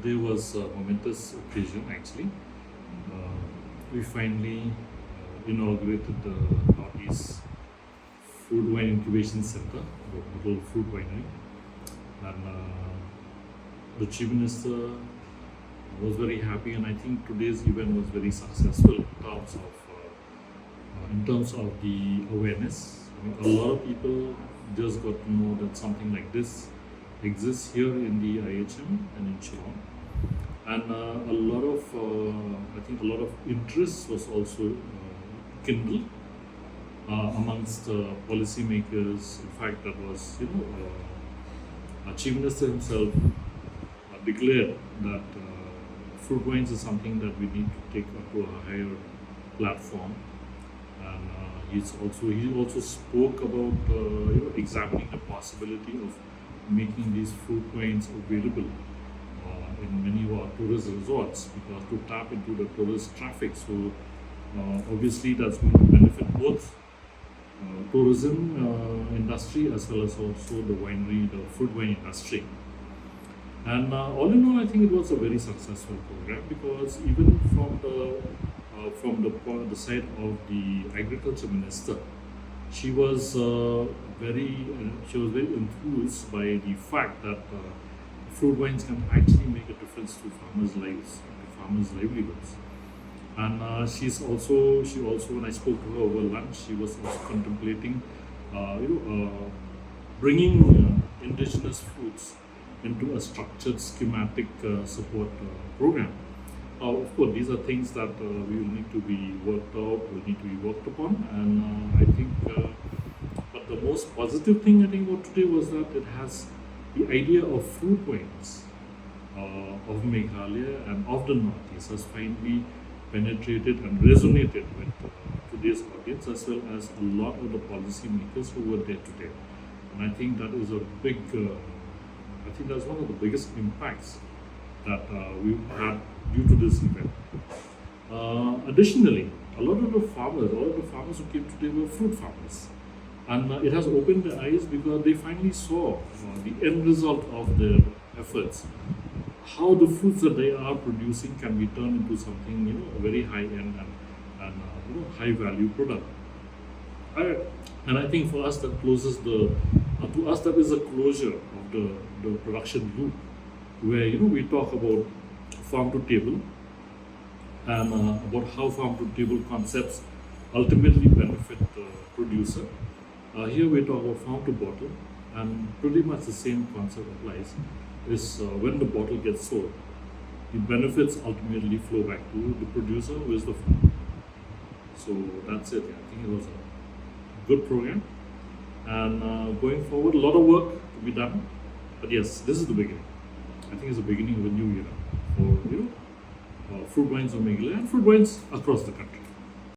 Today was a momentous occasion actually. We finally inaugurated the Northeast Food Wine Incubation Center, the model fruit winery, and the Chief Minister was very happy, and I think today's event was very successful in terms of the awareness. I mean, a lot of people just got to know that something like this exists here in the IHM and in Shillong, and I think a lot of interest was also kindled amongst policymakers. In fact, that was our Chief Minister himself declared that fruit wines is something that we need to take up to a higher platform, and he also spoke about examining the possibility of making these fruit wines available in many of our tourist resorts, because to tap into the tourist traffic. So obviously that's going to benefit both tourism industry as well as also the fruit wine industry. And all in all, I think it was a very successful program, because even from the side of the agriculture minister, she was very enthused by the fact that fruit wines can actually make a difference to farmers' lives, to farmers' livelihoods. And she also, when I spoke to her over lunch, she was also contemplating, bringing indigenous fruits into a structured schematic support program. Of course, these are things that we will need to be worked out, will need to be worked upon, and I think, but the most positive thing I think about today was that it has the idea of fruit wines of Meghalaya and of the Northeast has finally penetrated and resonated with today's audience, as well as a lot of the policymakers who were there today. And I think that is a big, I think that's one of the biggest impacts that we've had due to this event. Additionally, a lot of the farmers who came today were fruit farmers. And it has opened their eyes, because they finally saw the end result of their efforts. How the fruits that they are producing can be turned into something, a very high-end and high-value product. And I think for us that closes that is a closure of the production loop, where we talk about farm to table, and about how farm to table concepts ultimately benefit the producer. Here we talk about farm to bottle, and pretty much the same concept applies. Is when the bottle gets sold, the benefits ultimately flow back to the producer, who is the farmer. So that's it. I think it was a good program, and going forward, a lot of work to be done. But yes, this is the beginning. I think it's the beginning of a new era for fruit wines of Meghalaya and fruit wines across the country.